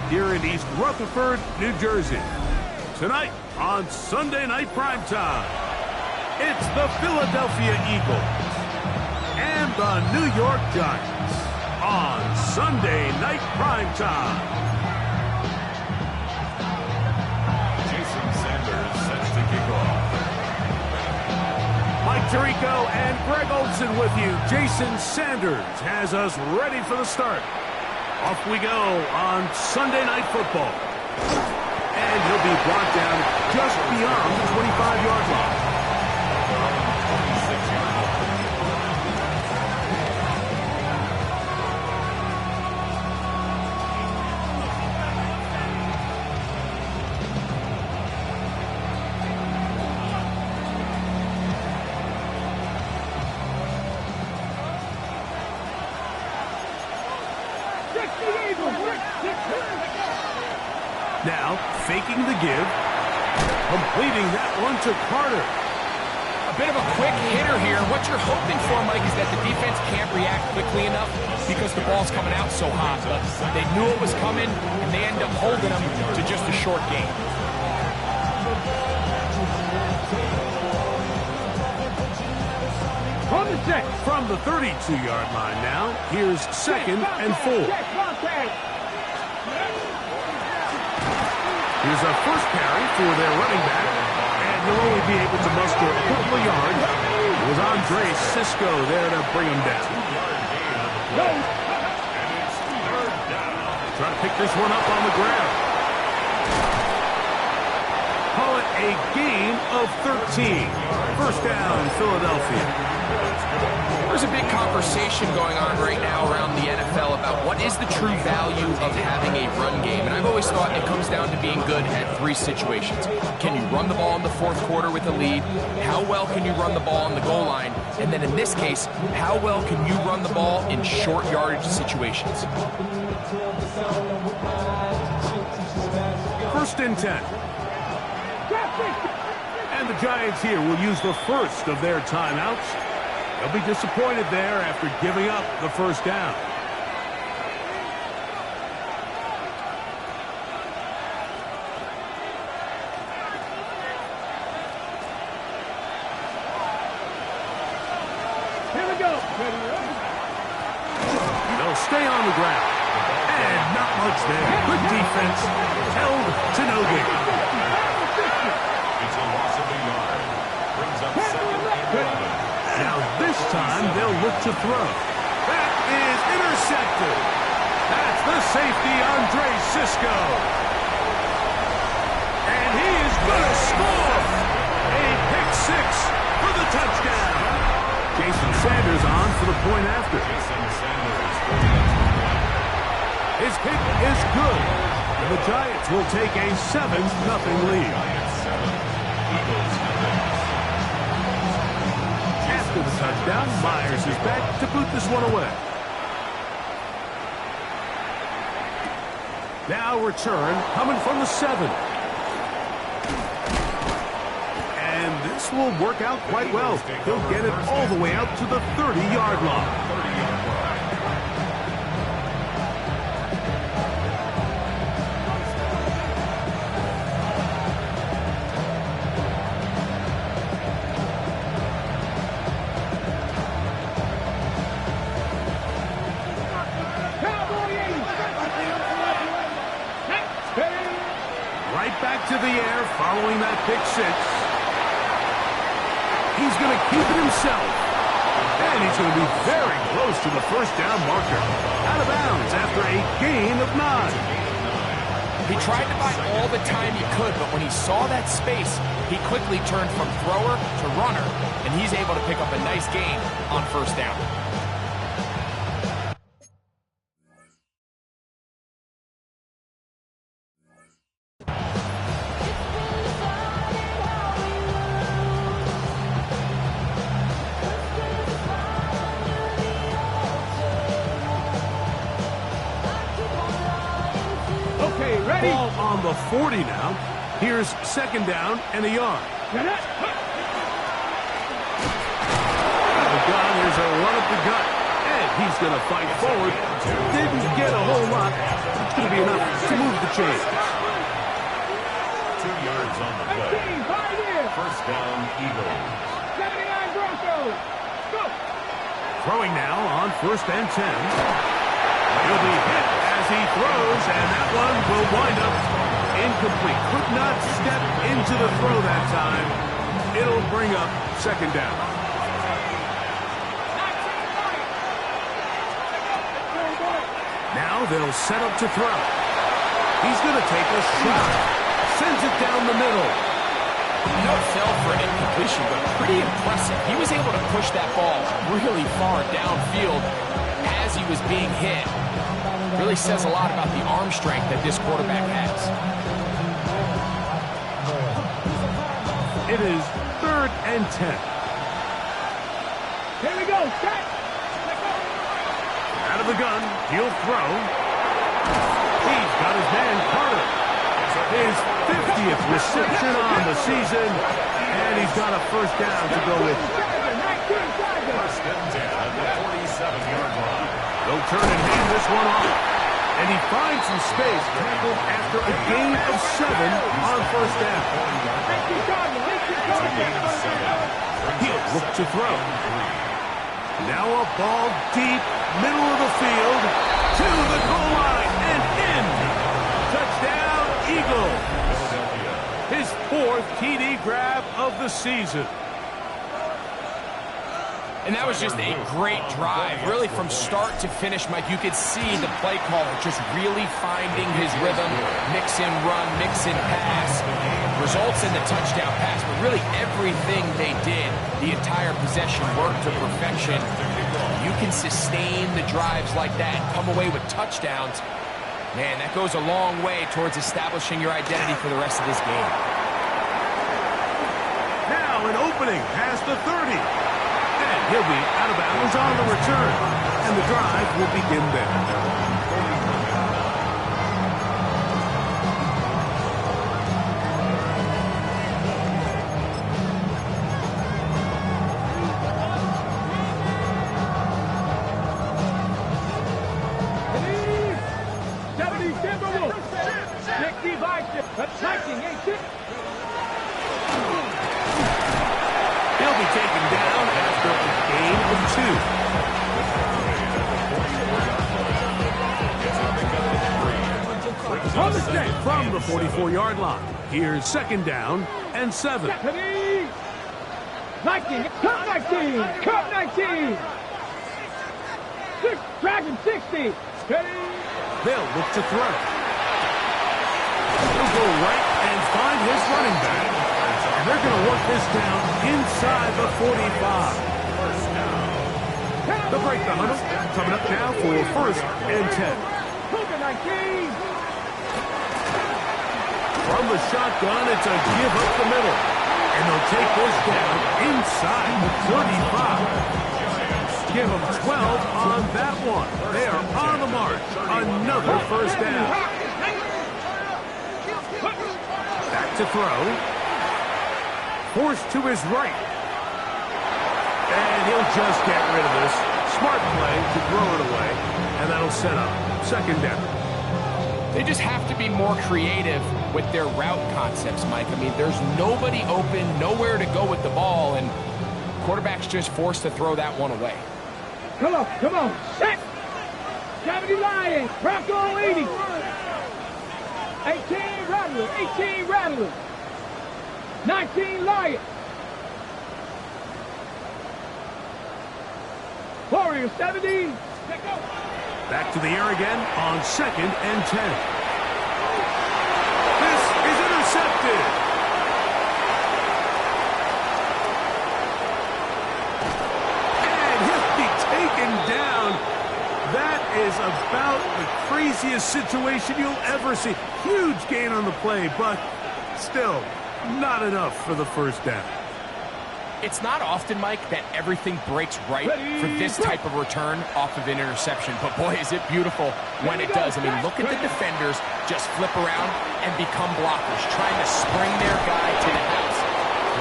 here in East Rutherford, New Jersey. Tonight on Sunday Night Primetime, it's the Philadelphia Eagles and the New York Giants on Sunday Night Primetime. Jason Sanders sets to kick off. Mike Tirico and Greg Olson with you. Jason Sanders has us ready for the start. Off we go on Sunday Night Football. And he'll be brought down just beyond the 25-yard line. Now, faking the give, completing that one to Carter. A bit of a quick hitter here. What you're hoping for, Mike, is that the defense can't react quickly enough because the ball's coming out so hot. But they knew it was coming, and they end up holding them to just a short game. From the 32-yard line now, here's 2nd and 4. Here's a first carry for their running back, and he'll only be able to muster a couple of yards. It was Andre Cisco there to bring him down. Try to pick this one up on the ground. Call it a gain of 13. First down, Philadelphia. There's a big conversation going on right now around the NFL about what is the true value of having a run game. And I've always thought it comes down to being good at 3 situations. Can you run the ball in the 4th quarter with a lead? How well can you run the ball on the goal line? And then in this case, how well can you run the ball in short yardage situations? 1st and 10. And the Giants here will use the first of their timeouts. They'll be disappointed there after giving up the first down. Here we go. They'll stay on the ground. And not much there. Good defense. Held to no gain. It's a loss of a yard. Brings up 2nd and 11. Now this time they'll look to throw. That is intercepted. That's the safety, Andre Cisco. And he is going to score. A pick 6 for the touchdown. Jason Sanders on for the point after. Jason Sanders for the extra point. His kick is good. And the Giants will take a 7-0 lead. Giants 7, Eagles 0. After the touchdown, Myers is back to boot this one away. Now return coming from the 7. And this will work out quite well. He'll get it all the way out to the 30-yard line. Back to the air following that pick 6. He's going to keep it himself. And he's going to be very close to the first down marker. Out of bounds after a gain of 9. He tried to buy all the time he could, but when he saw that space, he quickly turned from thrower to runner, and he's able to pick up a nice gain on first down. Ball on the 40 now. Here's 2nd down and a yard. Out of the gun, here's a run up the gut. And he's going to fight forward. Didn't get a whole lot. The going to be enough to move the chains. 2 yards on the play. First down, Eagles. 79 Broncos. Go. Throwing now on 1st and 10. He'll be hit as he throws, and that one will wind up incomplete. Could not step into the throw that time. It'll bring up 2nd down. Now they'll set up to throw. He's going to take a shot. Sends it down the middle. No, it fell for an incompletion, but pretty impressive. He was able to push that ball really far downfield as he was being hit. Really says a lot about the arm strength that this quarterback has. It is 3rd and 10. Here we go. Set. Out of the gun, he'll throw. He's got his man Carter. His 50th reception on the season, and he's got a 1st down to go with. First and 10 at the 47-yard line. They'll turn and hand this one off. And he finds some space tackled after a gain of 7 on 1st down. He'll look to throw. Now a ball deep, middle of the field, to the goal line and in. Touchdown, Eagles. His 4th TD grab of the season. And that was just a great drive, really from start to finish, Mike. You could see the play caller just really finding his rhythm, mix in run, mix in pass, results in the touchdown pass. But really everything they did, the entire possession worked to perfection. You can sustain the drives like that, come away with touchdowns. Man, that goes a long way towards establishing your identity for the rest of this game. Now an opening past the 30. And he'll be out of bounds on the return. And the drive will begin there. He'll be taken down after a gain of 2. From the 44-yard line, here's 2nd down and 7. 19, cut 19, cut 19. 6, dragon 60. They'll look to throw. He'll go right and find his running back. And they're going to work this down inside the 45. They'll break the huddle. Coming up now for 1st and 10. 19. From the shotgun, it's a give up the middle. And they'll take this down inside the 35. Give them 12 on that one. They are on the march. Another 1st down. Back to throw. Forced to his right. And he'll just get rid of this. Smart play to throw it away. And that'll set up 2nd down. They just have to be more creative with their route concepts, Mike. I mean, there's nobody open, nowhere to go with the ball, and quarterback's just forced to throw that one away. Come on, come on. Set. 70 Lions. Bronco 80. 18 Rattler. 18 Rattler. 19 Lions. Warrior 70. Back to the air again on 2nd and 10. This is intercepted. And he'll be taken down. That is about the craziest situation you'll ever see. Huge gain on the play, but still not enough for the 1st down. It's not often, Mike, that everything breaks right for this type of return off of an interception. But, boy, is it beautiful when it does. I mean, look at the defenders just flip around and become blockers, trying to spring their guy to the house.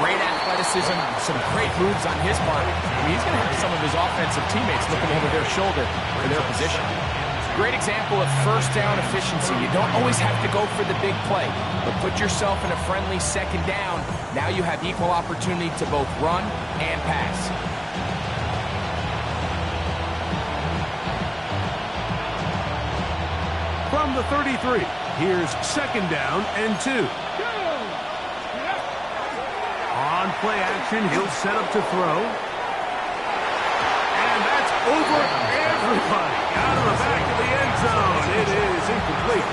Great athleticism, some great moves on his part. I mean, he's going to have some of his offensive teammates looking over their shoulder for their position. Great example of first down efficiency. You don't always have to go for the big play, but put yourself in a friendly second down. Now you have equal opportunity to both run and pass. From the 33, here's second down and 2. On play action, he'll set up to throw. And that's over everybody. Out of the back of the end zone. It is incomplete.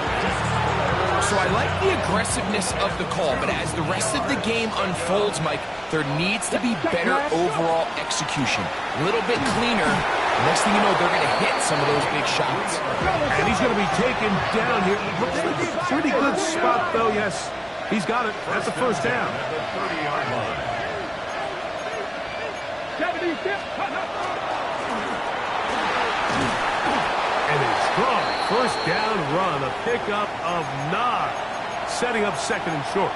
So I like the aggressiveness of the call, but as the rest of the game unfolds, Mike, there needs to be better overall execution. A little bit cleaner. Next thing you know, they're going to hit some of those big shots. And he's going to be taken down here. Looks like a pretty good spot, though. Yes, he's got it. That's a first down. And a strong first down run, a pickup of 9, setting up second and short.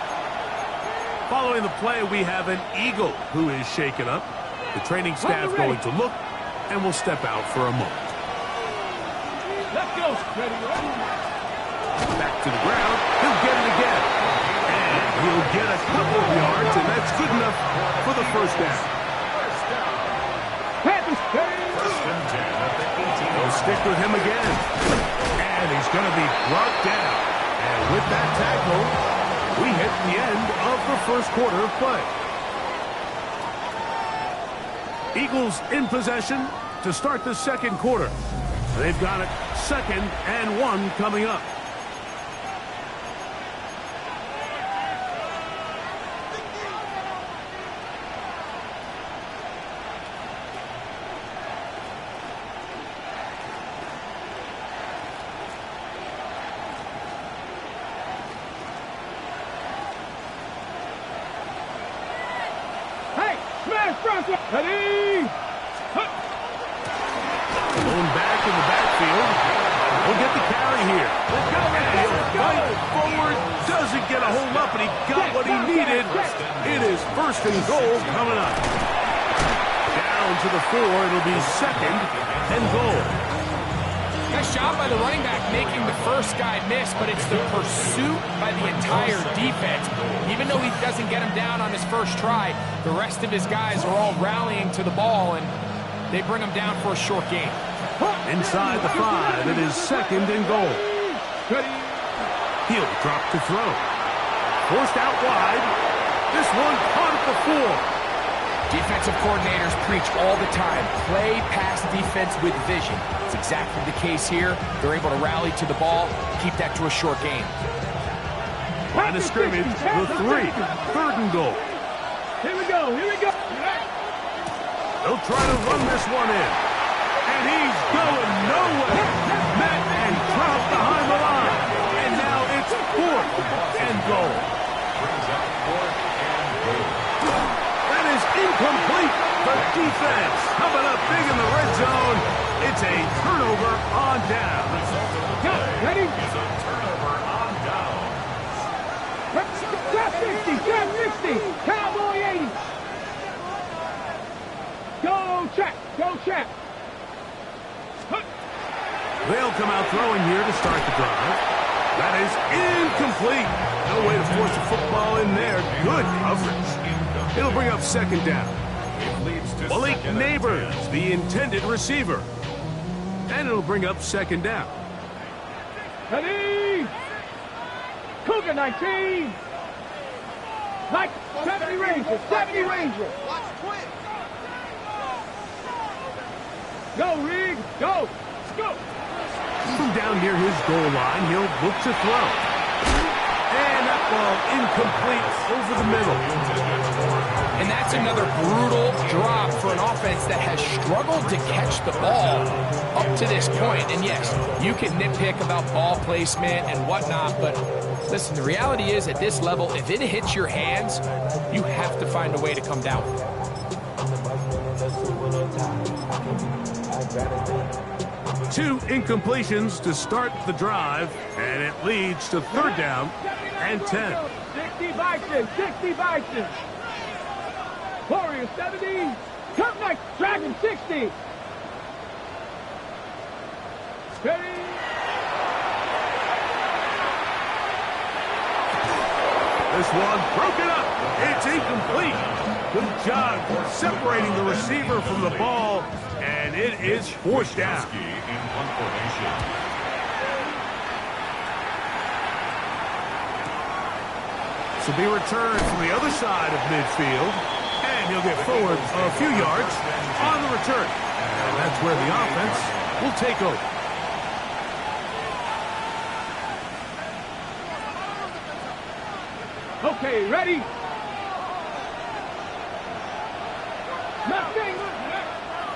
Following the play, we have an Eagle who is shaken up. The training staff going to look and will step out for a moment. Let's go. Back to the ground. He'll get it again. And he'll get a couple of yards, and that's good enough for the first down. They'll stick with him again. And he's going to be brought down. And with that tackle, we hit the end of the first quarter of play. Eagles in possession to start the second quarter. They've got it 2nd and 1 coming up. Hey, smash front. Ready? Going back in the backfield. We'll get the carry here. And he'll fight forward. Doesn't get a hold up, and he got what he needed. It is 1st and goal coming up. Down to the 4. It'll be 2nd and goal. Nice job by the running back making the first guy miss, but it's the pursuit by the entire defense. Even though he doesn't get him down on his first try, the rest of his guys are all rallying to the ball, and they bring him down for a short gain. Inside the 5, it is 2nd and goal. He'll drop to throw. Forced out wide. This one caught at the 4. Defensive coordinators preach all the time, play pass defense with vision. It's exactly the case here. They're able to rally to the ball, keep that to a short gain. Line of scrimmage, the 3, 3rd and goal. Here we go, here we go. They'll try to run this one in. And he's going nowhere. Met and dropped behind the line. And now it's 4th and goal. That is incomplete. The defense coming up big in the red zone. It's a turnover on down. Ready? It's a turnover on down. Drop 60, drop 60, Cowboy 80. Go check, go check. They'll come out throwing here to start the drive. That is incomplete. No way to force the football in there. Good coverage. It'll bring up 2nd down. Malik Neighbors, the intended receiver. And it'll bring up 2nd down. Ready? Cougar 19. Like 70 Rangers, 70 Rangers. Go, Reed, go, go. From down near his goal line, he'll look to throw. And that ball incomplete over the middle. And that's another brutal drop for an offense that has struggled to catch the ball up to this point. And yes, you can nitpick about ball placement and whatnot, but listen, the reality is at this level, if it hits your hands, you have to find a way to come down with it. 2 incompletions to start the drive, and it leads to 3rd down and 10. 60 Bison, 60 Bison. Warrior 70. Come next, Dragon 60. Ready? This one broken up. It's incomplete. Good job separating the receiver from the ball, and it is fourth down. In punt formation. This will be returned from the other side of midfield, and he'll get forward a few yards on the return. And that's where the offense will take over. Okay, ready?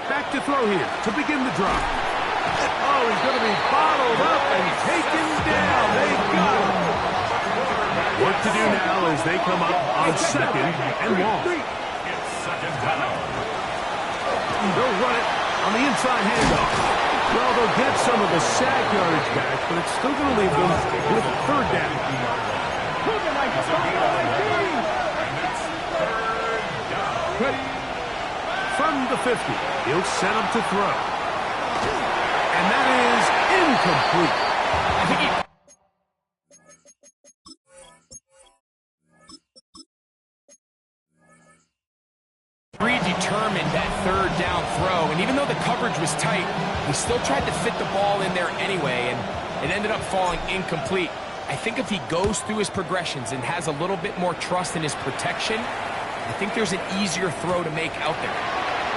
Back to throw here to begin the drive. Oh, he's going to be bottled up and taken down. They got him. What to do now as they come up on second and long. It's second down. They'll run it on the inside handoff. Well, they'll get some of the sack yardage back, but it's still going to leave them with third down. From the 50, he'll set him to throw. And that is incomplete. I think he... predetermined that third down throw, and even though the coverage was tight, he still tried to fit the ball in there anyway, and it ended up falling incomplete. I think if he goes through his progressions and has a little bit more trust in his protection, I think there's an easier throw to make out there.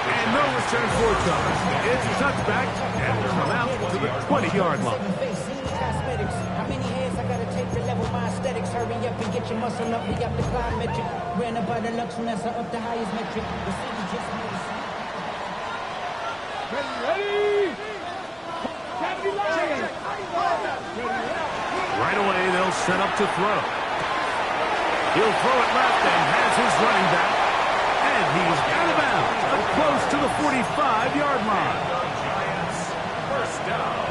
And no return for a touch. It's a touchback, and will come out to the 20-yard line. How many hands I gotta take to level my aesthetics? Hurry up and get your muscle up. We got the climb metric. Ran up by the Lux when that's up the highest metric. The city just made it. Ready? Right away, they'll set up to throw. He'll throw it left and has his running back. And he's out of bounds, close to the 45-yard line. Giants, first down.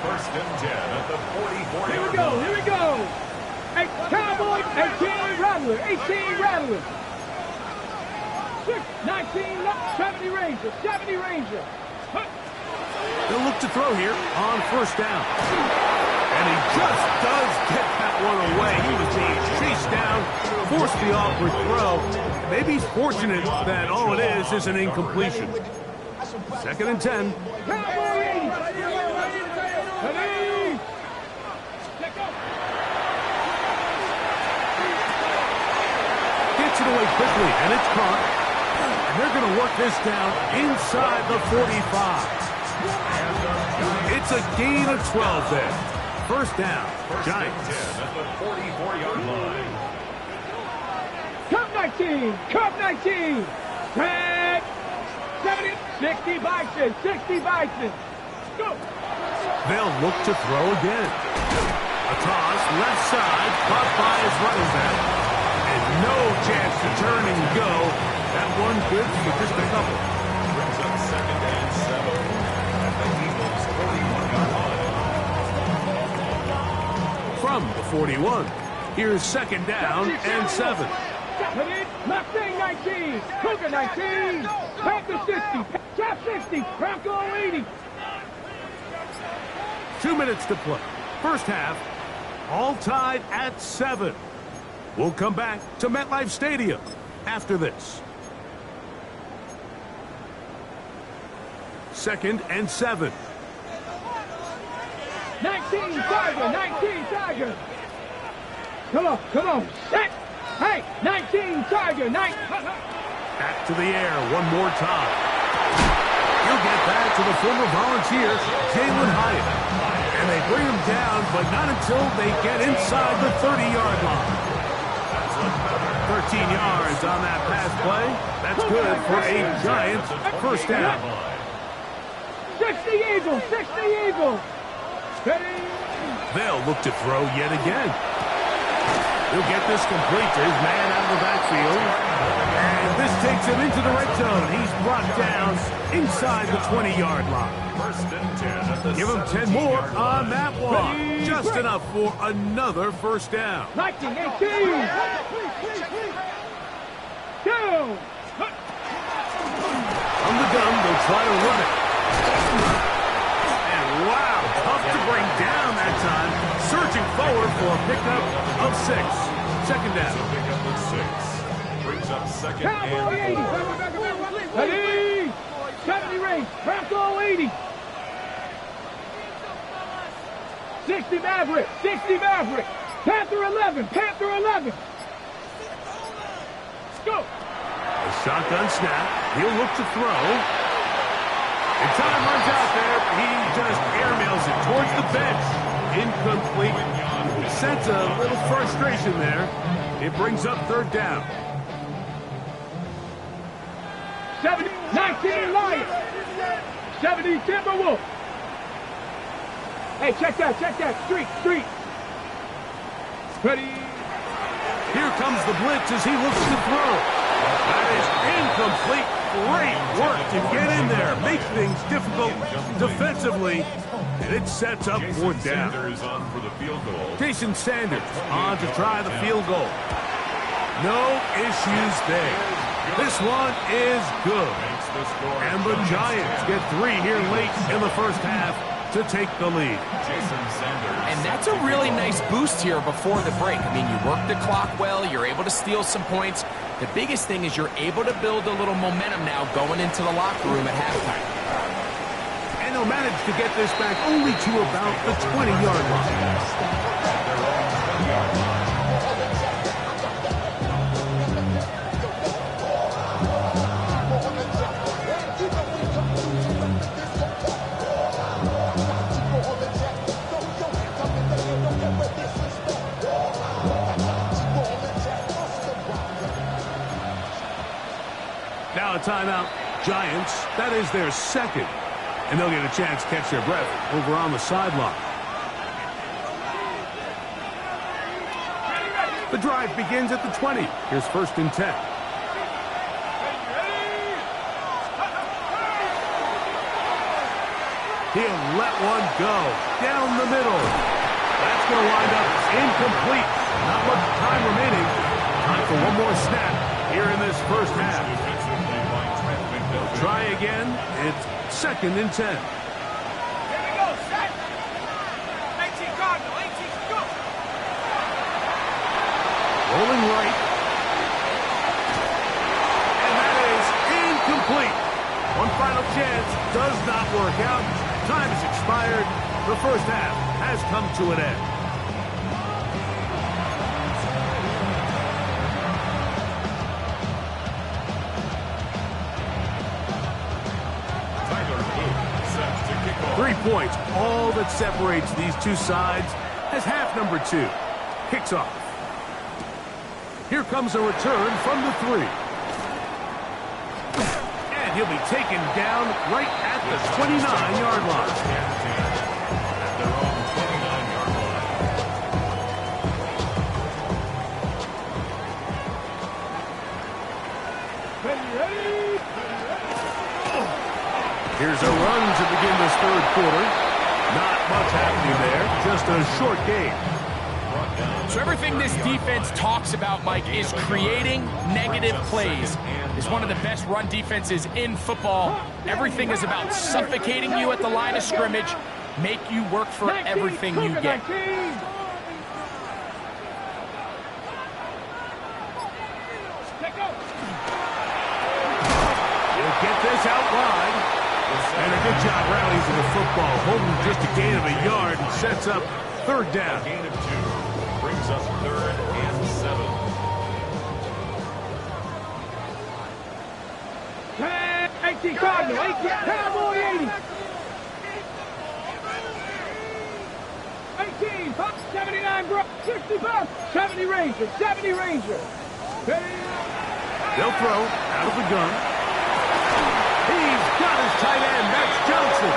First and 10 at the 44-yard Here we go, line. here we go. Hey, Cowboys, 18 Rattler, 18 Rattler. 19, 70 Ranger, 70 Ranger. They'll look to throw here on first down. And he just does get that one away. He was being chased down, forced the awkward throw. Maybe he's fortunate that all it is an incompletion. Second and 10. Gets it away quickly, and it's caught. And they're going to work this down inside the 45. It's a gain of 12 there. First down, Giants. 10 at the 44-yard line. Cup 19, Cup 19. Red, 70, 60 Bison, 60 Bison. Go. They'll look to throw again. A toss, left side, caught by his running back. And no chance to turn and go. That one good for just a couple. Brings up second and 7 at the Eagles' 41-yard line. From the 41, here's second down and 7. Mustang 19, Cougar 19, Panther 60, Cap 60, Bronco 80. 2 minutes to play. First half, all tied at 7. We'll come back to MetLife Stadium after this. Second and 7. 19 Tiger, 19 Tiger. Come on, come on, set. Hey, 19 Tiger, 9. Back to the air one more time. He'll get back to the former volunteer, Jalen Hyatt. And they bring him down, but not until they get inside the 30-yard line. 13 yards on that pass play. That's good for a Giants first down. 60 Eagles, 60 Eagles. They'll look to throw yet again. He'll get this complete to his man out of the backfield. And this takes him into the red zone. He's brought down inside the 20-yard line. First and 10 at the Give him 10 more on that one. Just enough for another first down. 19, 18. Down. From the gun, they'll try to run it. And wow, tough to bring down that time. Searching forward for a pickup of 6. Second down. So pick up the 6. Brings up second Cowboy 80. and 4. Ready. 70 range. Bronco 80. 60 Maverick. 60 Maverick. Panther 11. Panther 11. Let's go. A shotgun snap. He'll look to throw. And time runs out there. He just airmails it towards the bench. Incomplete. Sense a little frustration there. It brings up third down. 70, 19 Lions. 70 Timberwolves. Hey, check that. Street. Ready. Here comes the blitz as he looks to throw. That is incomplete. Great work to get in there. Makes things difficult defensively. And it sets up fourth down. Sanders on for the field goal. Jason Sanders on to try the field goal. No issues there. This one is good. Makes the score. And the Giants get 3 here late in the first half to take the lead. Jason Sanders. And that's a really nice boost here before the break. I mean, you work the clock well, you're able to steal some points. The biggest thing is you're able to build a little momentum now going into the locker room at halftime. And they'll manage to get this back only to about the 20-yard line. Now a timeout. Giants, that is their second. And they'll get a chance to catch their breath over on the sideline. The drive begins at the 20. Here's first and 10. He'll let one go down the middle. That's going to wind up incomplete. Not much time remaining. Time for one more snap here in this first half. They'll try again. It's second and 10. Here we go, set. 18 Cardinal, 18, go. Rolling right. And that is incomplete. One final chance does not work out. Time has expired. The first half has come to an end. Tyler Luke set to kick off. 3 points, all that separates these two sides as half number 2 kicks off. Here comes a return from the 3. And he'll be taken down right at the 29-yard line. At their own 29-yard line. Ready. Here's a run to begin this third quarter. Not much happening there, just a short game. So everything this defense talks about, Mike, is creating negative plays. It's one of the best run defenses in football. Everything is about suffocating you at the line of scrimmage, make you work for everything you get. He'll get this out wide. And a good job rallying to the football, holding just a gain of a yard and sets up third down. A gain of 2 brings up third and 7. 18 Cardinal, 18 Cowboy 80. 18, 79 bro, 65, 70 Ranger, 70 Ranger. They'll throw out of the gun. He's got his tight end, that's Johnson.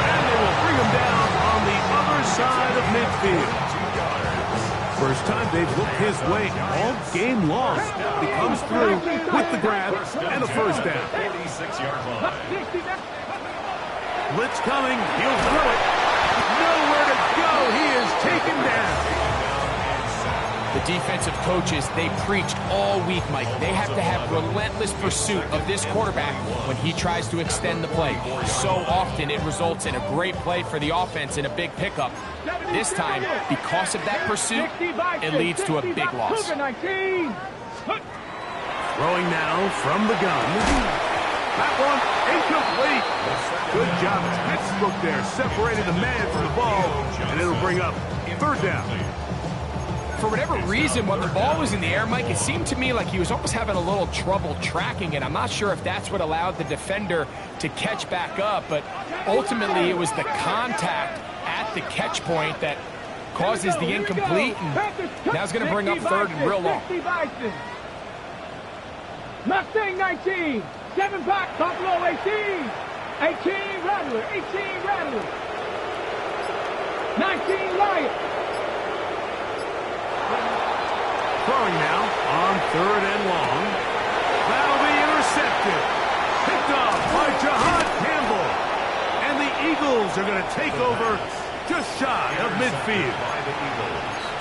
And they will bring him down on the other side of midfield. First time they've looked his way all game long. He comes through with the grab and a first down. 46-yard line. Blitz coming, he'll throw it. Nowhere to go, he is taken down. The defensive coaches, they preached all week, Mike. They have to have relentless pursuit of this quarterback when he tries to extend the play. So often it results in a great play for the offense and a big pickup. 70 this time, because of that pursuit, it leads to a big loss. Throwing now from the gun. That one incomplete. Good job. Textbook there, separating the man from the ball, and it'll bring up third down. For whatever reason, when the ball was in the air, Mike, it seemed to me like he was almost having a little trouble tracking it. I'm not sure if that's what allowed the defender to catch back up, but ultimately it was the contact at the catch point that causes the incomplete, and now it's going to bring up third and real long. Mustang 19, 7 Pack, Buffalo 18, 18 Rattler, 18 Rattler, 19 Lion. Throwing now on third and long. That'll be intercepted. Picked off by Jahan Campbell. And the Eagles are going to take over just shy of midfield.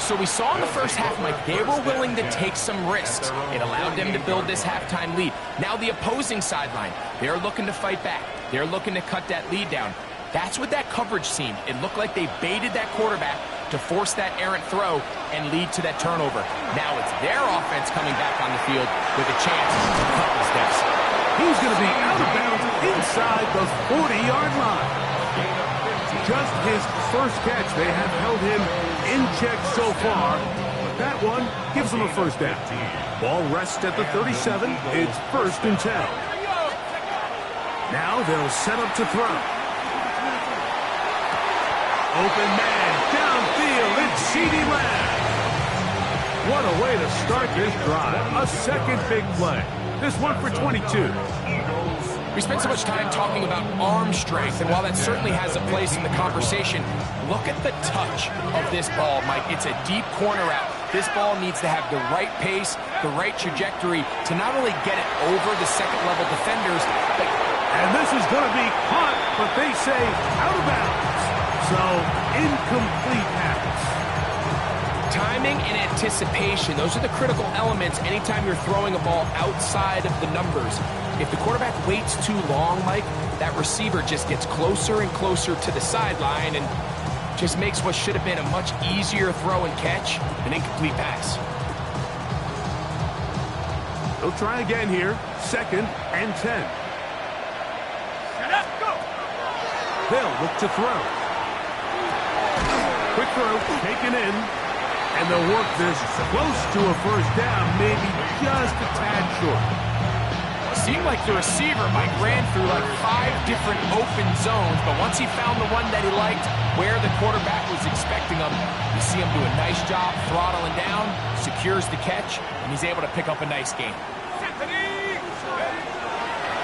So we saw in the first half, Mike, they were willing to take some risks. It allowed them to build this halftime lead. Now the opposing sideline, they're looking to fight back. They're looking to cut that lead down. That's what that coverage seemed. It looked like they baited that quarterback to force that errant throw and lead to that turnover. Now it's their offense coming back on the field with a chance to cut the steps. He's going to be out of bounds inside the 40-yard line. Just his first catch. They have held him in check so far, but that one gives him a first down. Ball rests at the 37. It's 1st and 10. Now they'll set up to throw. Open man, downfield, it's CeeDee Lamb. What a way to start this drive. A second big play. This one for 22. We spent so much time talking about arm strength, and while that certainly has a place in the conversation, look at the touch of this ball, Mike. It's a deep corner out. This ball needs to have the right pace, the right trajectory to not only get it over the second-level defenders, but... And this is going to be caught, but they say out of bounds. So, incomplete pass. Timing and anticipation, those are the critical elements anytime you're throwing a ball outside of the numbers. If the quarterback waits too long, Mike, that receiver just gets closer and closer to the sideline and just makes what should have been a much easier throw and catch an incomplete pass. They'll try again here. 2nd and 10. They'll look to throw. Quick throw, taken in, and they'll work this close to a first down, maybe just a tad short. It seemed like the receiver, Mike, ran through like 5 different open zones, but once he found the one that he liked, where the quarterback was expecting him, you see him do a nice job throttling down, secures the catch, and he's able to pick up a nice gain.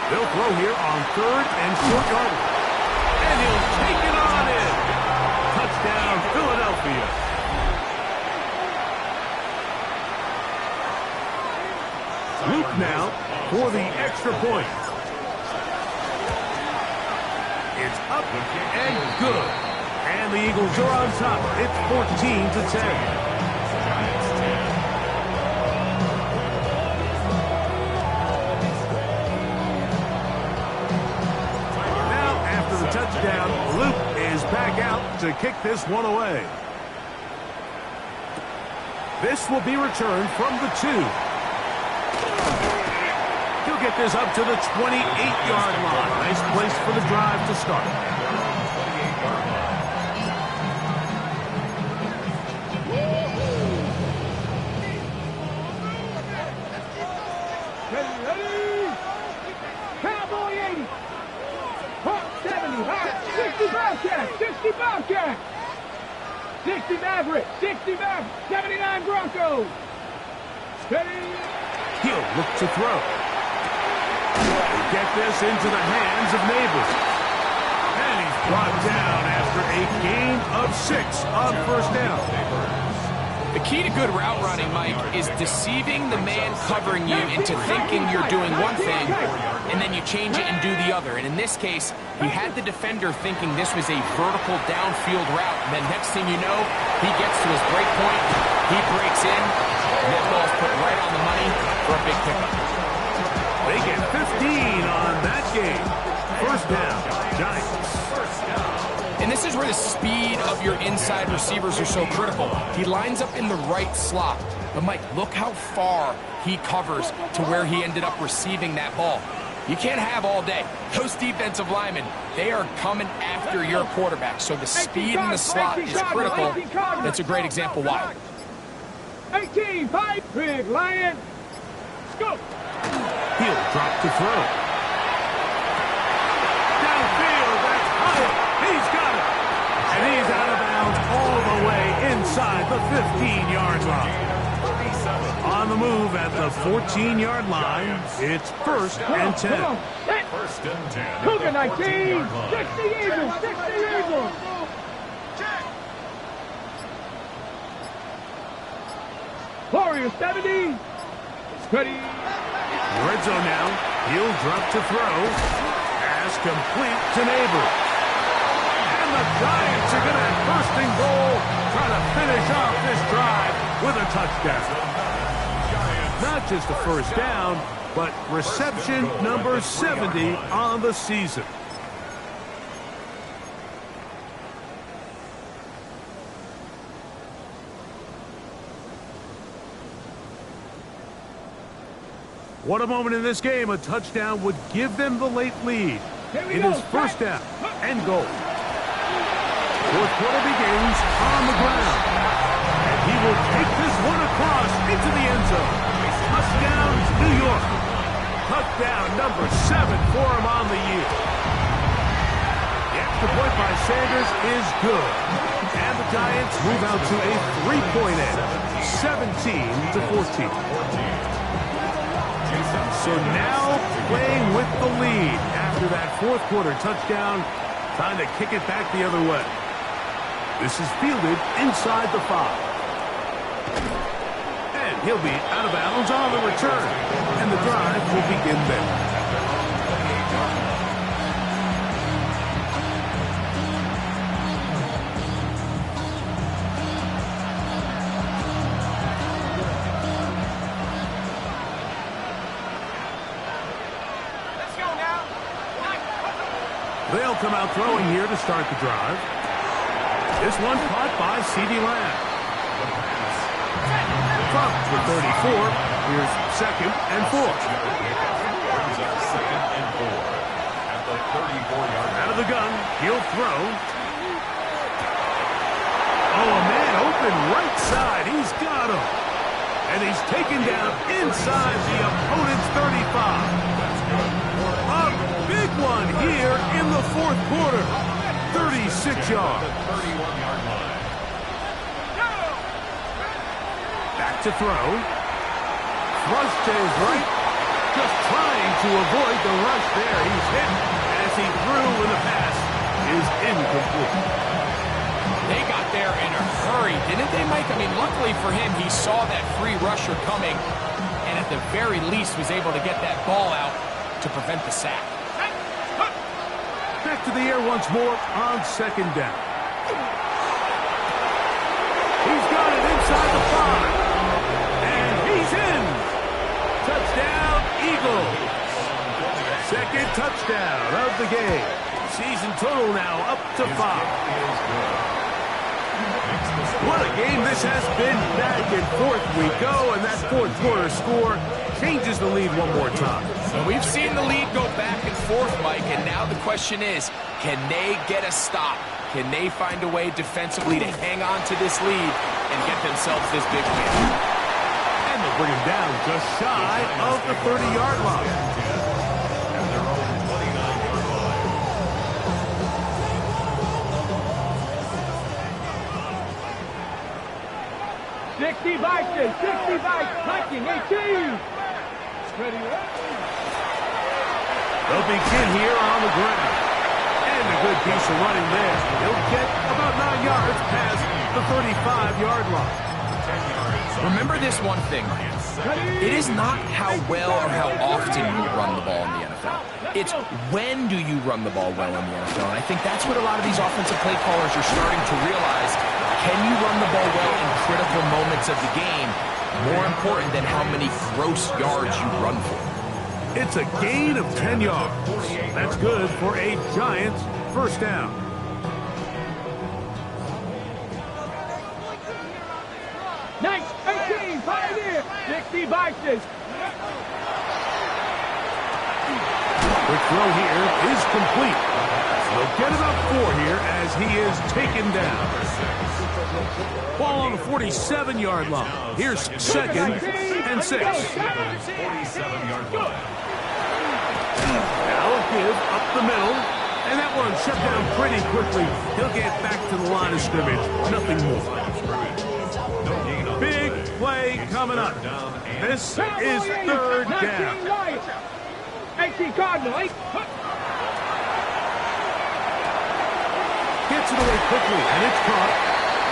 They'll throw here on 3rd and short yardage. And he'll take it on in. Touchdown, Philadelphia. Luke now for the extra point. It's up and good. And the Eagles are on top. It's 14-10. Touchdown. Luke is back out to kick this one away. This will be returned from the 2. He'll get this up to the 28-yard line. Nice place for the drive to start. Cowboy 80. Hawk 70. 60 Bobcat. 60 Bobcat. 60 Maverick. 60 Maverick. 79 Broncos. Steady. He'll look to throw. They get this into the hands of Neighbors. And he's brought down after a gain of 6 on first down. The key to good route running, Mike, is deceiving the man covering you into thinking you're doing one thing, and then you change it and do the other. And in this case, he had the defender thinking this was a vertical downfield route, and then next thing you know, he gets to his break point, he breaks in, and that ball's put right on the money for a big pickup. They get 15 on that game. First down, Giants. And this is where the speed of your inside receivers are so critical. He lines up in the right slot. But Mike, look how far he covers to where he ended up receiving that ball. You can't have all day. Those defensive linemen, they are coming after your quarterback. So the speed in the slot is critical. That's a great example why. 18-5, big lion. Scoop. He'll drop to throw. Downfield, that's high. He's got it. And he's out of bounds all the way inside the 15-yard line. On the move at the 14-yard line, it's 1st and 10. First and 10. Cougar 19, 60 Eagles, 60 Eagles. Warrior 70. Ready. Red zone now. He'll drop to throw. Pass complete to Neighbors. And the Giants are going to have first and goal, trying to finish off this drive with a touchdown. Not just a first down, but reception number 70 on the season. What a moment in this game. A touchdown would give them the late lead. It is first down and goal. Fourth quarter begins on the ground. And he will take this one across into the end zone. Touchdown, New York. Touchdown number 7 for him on the year. The extra point by Sanders is good. And the Giants move out to a 3-point edge, 17-14. So now playing with the lead after that fourth quarter touchdown, trying to kick it back the other way. This is fielded inside the 5. And he'll be out of bounds on the return. And the drive will begin there. They'll come out throwing here to start the drive. This one caught by CeeDee Lamb. From the 34, here's 2nd and 4. Brings up 2nd and 4 at the 34-yard line. Out of the gun, he'll throw. Oh, a man open right side. He's got him. And he's taken down inside the opponent's 35. A big one here in the fourth quarter. 36 yards. 31-yard line. Back to throw. Thrust to his right. Just trying to avoid the rush there. He's hit as he threw when the pass is incomplete. They got there in a hurry, didn't they, Mike? I mean, luckily for him, he saw that free rusher coming and at the very least was able to get that ball out to prevent the sack. Back to the air once more on 2nd down. He's got it inside the 5. And he's in. Touchdown, Eagles. 2nd touchdown of the game. Season total now up to 5. What a game this has been. Back and forth we go, and that fourth quarter score changes the lead one more time. So we've seen the lead go back and forth, Mike, and now the question is, can they get a stop? Can they find a way defensively to hang on to this lead and get themselves this big win? And they'll bring him down just shy of the 30-yard line. 60 Vikings, 60 Viking, 18. Ready, They'll begin here on the ground. And a good piece of running there. He'll get about 9 yards past the 35-yard line. Remember this one thing. It is not how well or how often you run the ball in the NFL. It's when do you run the ball well in the NFL. And I think that's what a lot of these offensive play callers are starting to realize. Can you run the ball well in critical moments of the game? More important than how many gross yards you run for. It's a gain of 10 yards. That's good for a Giants first down. 60 boxes. Quick throw here is complete. They'll get about 4 here as he is taken down. Ball on the 47-yard line. Here's 2nd and 6. 47-yard line. Now a give up the middle. And that one shut down pretty quickly. He'll get back to the line of scrimmage. Nothing more. Big play coming up. This is 3rd down. 18 Cardinal. Gets it away quickly, and it's caught.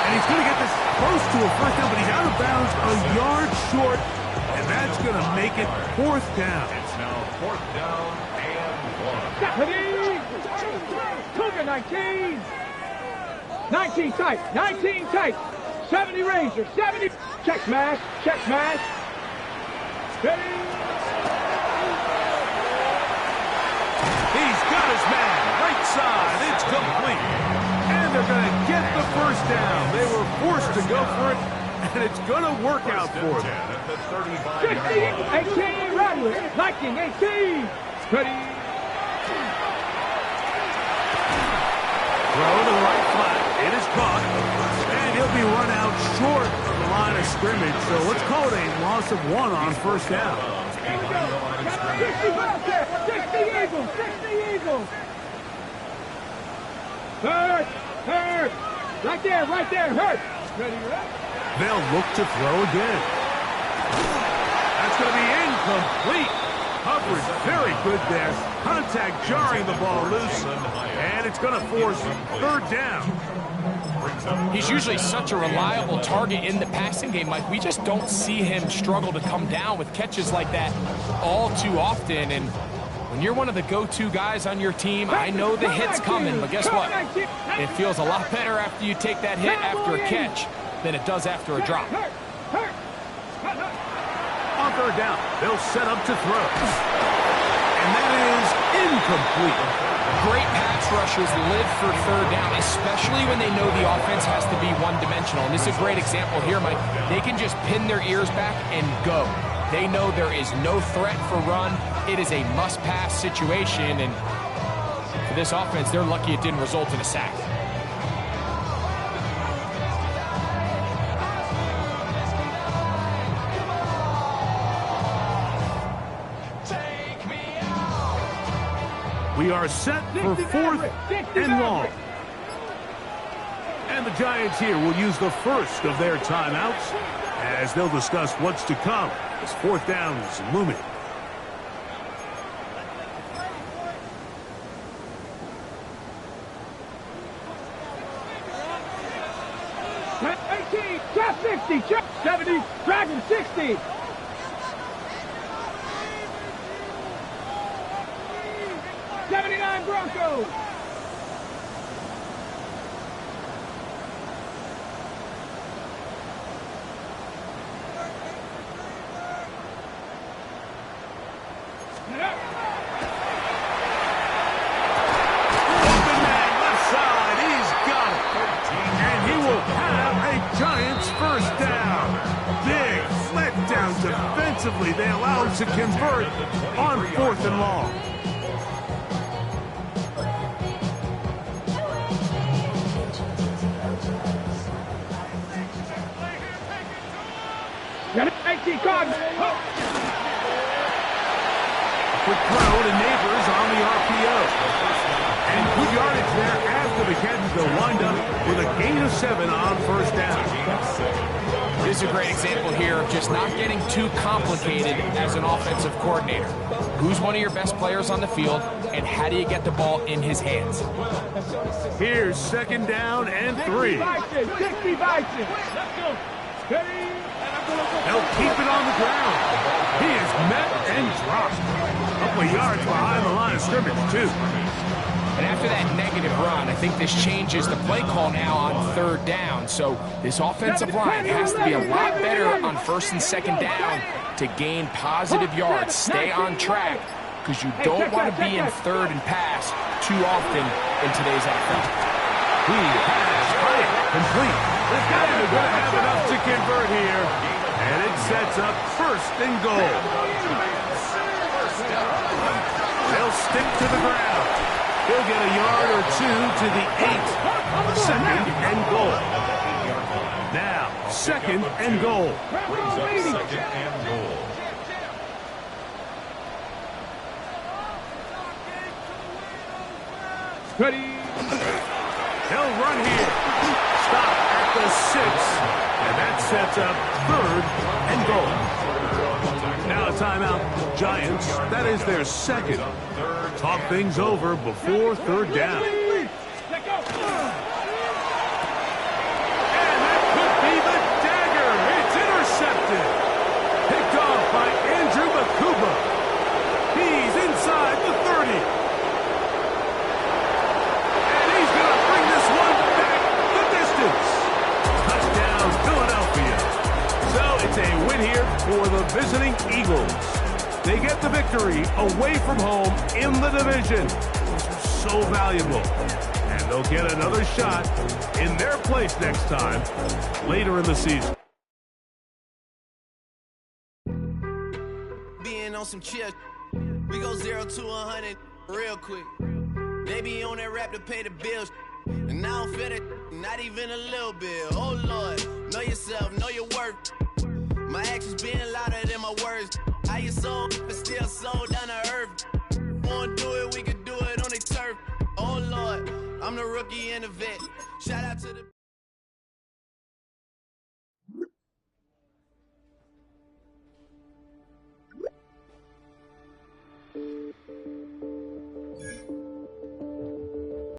And he's going to get this close to a first down, but he's out of bounds a yard short. And that's going to make it 4th down. It's now 4th down and 1. Cougar 19. 19 tight. 19 tight. 70 Ranger. 70. Check smash. Check smash. Ready. He's got his man. Right side. It's complete. And they're going to get the first down. They were forced to go for it, and it's going to work out for them. At the 35. 60. 18. Rattler. 19. 18. Ready. Throw to the right flat. It is caught. And he'll be run out short of the line of scrimmage. So let's call it a loss of 1 on first down. 60 Wildcat. 60 Eagles. 60 Eagles. Hurt. Hurt. Right there. Right there. Hurt. Ready. They'll look to throw again. That's going to be incomplete. Coverage very good there. Contact jarring the ball loose. And it's going to force 3rd down. He's usually such a reliable target in the passing game, Mike. We just don't see him struggle to come down with catches like that all too often. And when you're one of the go-to guys on your team, I know the hit's coming, but guess what? It feels a lot better after you take that hit after a catch than it does after a drop. On 3rd down, they'll set up to throw. And that is incomplete. Great pass rushers live for 3rd down, especially when they know the offense has to be one-dimensional. And this is a great example here, Mike. They can just pin their ears back and go. They know there is no threat for run. It is a must-pass situation. And for this offense, they're lucky it didn't result in a sack. We are set for 4th and long. And the Giants here will use the first of their timeouts as they'll discuss what's to come as 4th down is looming. Chop 60, chop 70, Dragon 60. Broncos. Defensively, they allow him to convert on 4th and long. Quick throw to Neighbors on the RPO. And good yardage there after the catch. They'll wind up with a gain of 7 on 1st down. This is a great example here of just not getting too complicated as an offensive coordinator. Who's one of your best players on the field, and how do you get the ball in his hands? Here's 2nd down and 3. They'll keep it on the ground. He is met and dropped. A couple of yards behind the line of scrimmage, too. And after that negative run, I think this changes the play call now on 3rd down. So this offensive line has to be a lot better on 1st and 2nd down to gain positive yards. Stay on track, because you don't want to be in 3rd and pass too often in today's NFL. He has it complete. They're going to have enough to convert here. And And it sets up first and goal. They'll stick to the ground. He'll get a yard or two to the 8. Second and goal. Now, second and goal. Brings up second and goal. Ready. He'll run here. Stop at the 6. And that sets up third and goal. Now a timeout. Giants, that is their second. Talk things over before third down. And that could be the dagger. It's intercepted. Picked off by Andrew Makuba. He's inside the 30. And he's going to bring this one back the distance. Touchdown, Philadelphia. So it's a win here for the visiting Eagles. They get the victory away from home in the division. So valuable. And they'll get another shot in their place next time later in the season. Being on some chill, we go 0 to 100 real quick. They be on that rap to pay the bills, and I don't feel it, not even a little bit. Oh Lord, know yourself, know your worth. My actions being louder than my words. How you sold, but still sold down to earth. Wanna do it, we could do it on the turf. Oh Lord, I'm the rookie and the vet. Shout out to the